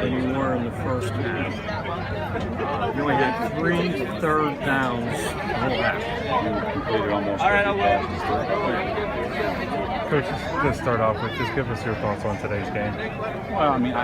than you were in the first half. You only had 3 third downs the whole half. Completed almost 50 passes. Coach, let's start off with just give us your thoughts on today's game. Well, I mean,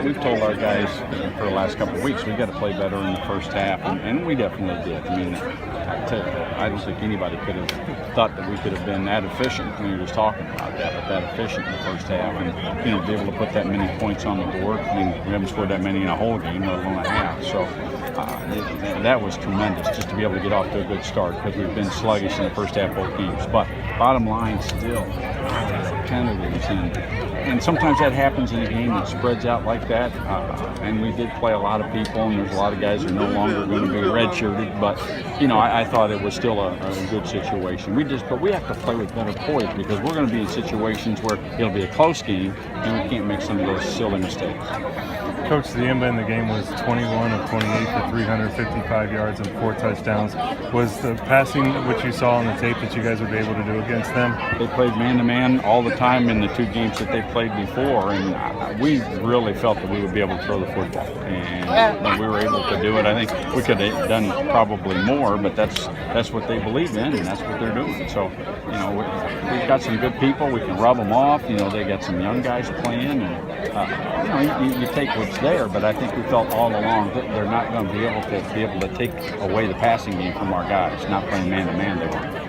we've told our guys for the last couple of weeks we've got to play better in the first half, and we definitely did. I mean, I don't think anybody could have thought that we could have been that efficient. We were just talking about that, but that efficient in the first half, and be able to put that many points on the board. I mean, we haven't scored that many in a whole game, let alone a half. So that was tremendous, just to be able to get off to a good start, because we've been sluggish in the first half both games. But bottom line, still penalties, and sometimes that happens in a game that spreads out like that. And we did play a lot of people, and there's a lot of guys who are no longer going to be redshirted. But I thought it was still a good situation. But we have to play with better poise, because we're going to be in situations where it'll be a close game, and we can't make some of those silly mistakes. Coach, the end in the game was 21 of 28 for 355 yards and 4 touchdowns. Was the passing what you saw on the tape that you guys would be able to do against them? They played man-to-man all the time in the 2 games that they played before, and we really felt that we would be able to throw the football, and we were able to do it. I think we could have done probably more, but that's what they believe in, and that's what they're doing. So, we've got some good people. We can rub them off. They got some young guys playing, and you take what's there. But I think we felt all along that they're not going to be able to take away the passing game from our guys. Not playing man-to-man, they won't.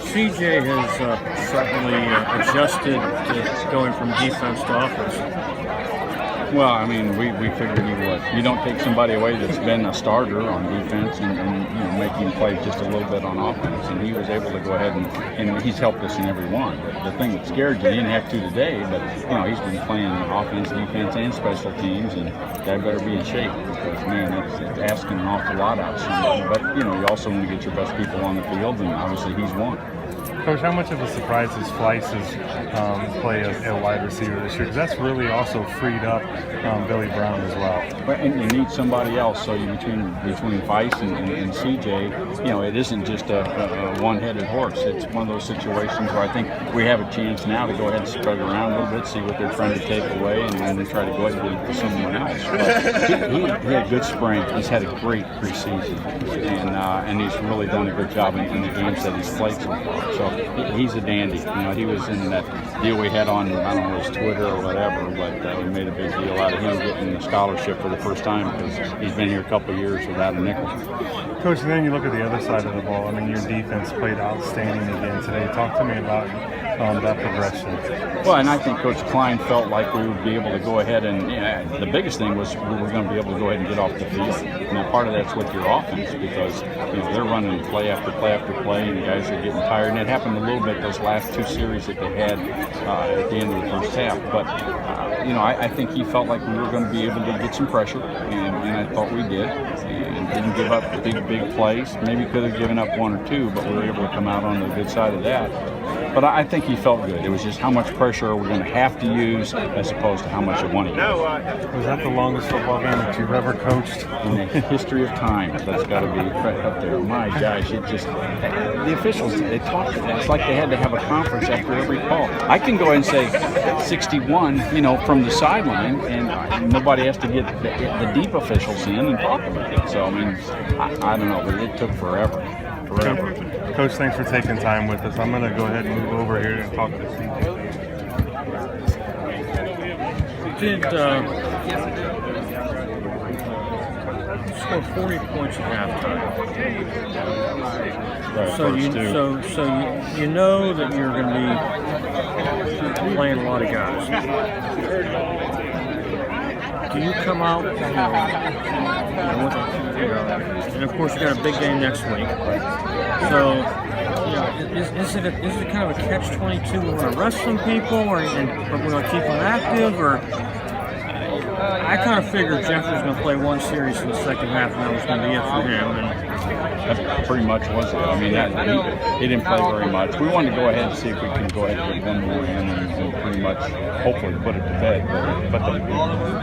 CJ has certainly adjusted to going from defense to offense. Well, I mean, we figured he would. You don't take somebody away that's been a starter on defense and make him play just a little bit on offense. And he was able to go ahead and he's helped us in every one. The thing that scared you, he didn't have to today, but he's been playing offense, defense, and special teams, and guy better be in shape, because man, it's asking an awful lot out of somebody. But you also want to get your best people on the field, and obviously he's one. Coach, how much of a surprise is Fleiss's play at wide receiver this year? Because that's really also freed up Billy Brown as well. And you need somebody else. So between Fleiss and CJ, it isn't just a one-headed horse. It's one of those situations where I think we have a chance now to go ahead and spread around a little bit, see what they're trying to take away, and then try to go ahead and get it to someone else. But he had good spring. He's had a great preseason, and he's really done a good job in the games that he's played so far. So he's a dandy. He was in that deal we had on, I don't know, his Twitter or whatever, but we made a big deal out of him getting a scholarship for the first time, because he's been here a couple of years without a nickel. Coach, and then you look at the other side of the ball. I mean, your defense played outstanding again today. Talk to me about that progression. Well, and I think Coach Klein felt like we would be able to go ahead and the biggest thing was we were going to be able to go ahead and get off the field. Part of that's with your offense, because they're running play after play after play, and the guys are getting tired. And it happened a little bit those last 2 series that they had at the end of the first half. But I think he felt like we were going to be able to get some pressure, and I thought we did, and didn't give up big plays. Maybe could have given up 1 or 2, but we were able to come out on the good side of that. But I think he felt good. It was just how much pressure are we going to have to use as opposed to how much I want to use. Was that the longest football game that you've ever coached? In the history of time, that's got to be right up there. My gosh, the officials, they talked to us. It's like they had to have a conference after every call. I can go ahead and say 61, from the sideline, and nobody has to get the deep officials in and talk about it. So, I mean, I don't know, but it took forever. Coach, thanks for taking time with us. I'm going to go ahead and move over here and talk to CJ. Did score 40 points at halftime. Right, So you know that you're going to be playing a lot of guys. Do you come out and of course you got a big game next week. So is it kind of a catch-22? We're going to rest some people, or we're going to keep them active, or? I kind of figured Jeff was going to play 1 series in the second half, and that was going to be it for him. And that pretty much was it. I mean, he didn't play very much. We wanted to go ahead and see if we can go ahead and get 1 more in and pretty much, hopefully, put it to bed. But the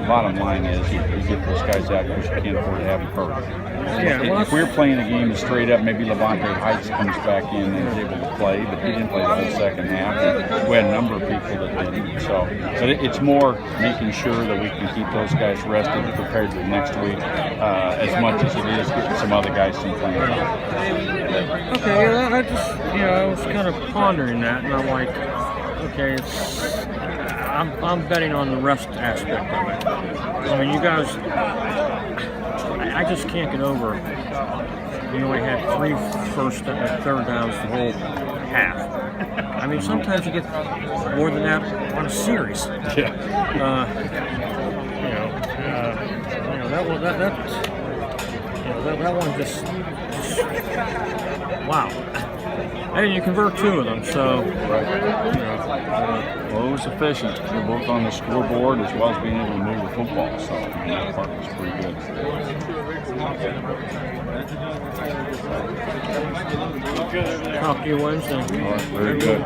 bottom line is you get those guys out because you can't afford to have them hurt. If we're playing a game straight up, maybe Levante Heights comes back in and is able to play, but he didn't play the whole second half. And we had a number of people couple that didn't. So, but it's more making sure that we can keep those guys rested and prepared for the next week as much as it is getting some other guys some playing time. Okay, I just, I was kind of pondering that, and I'm like, okay, I'm betting on the rest aspect of it. I mean, you guys, I just can't get over. You only had 3 first and third downs the whole half. I mean, sometimes you get more than that on a series. Yeah. That one just wow. And you convert 2 of them, so. Right. Well, it was efficient. They're both on the scoreboard as well as being able to move the football. So that part was pretty good. Talk to you Wednesday. All right, very good.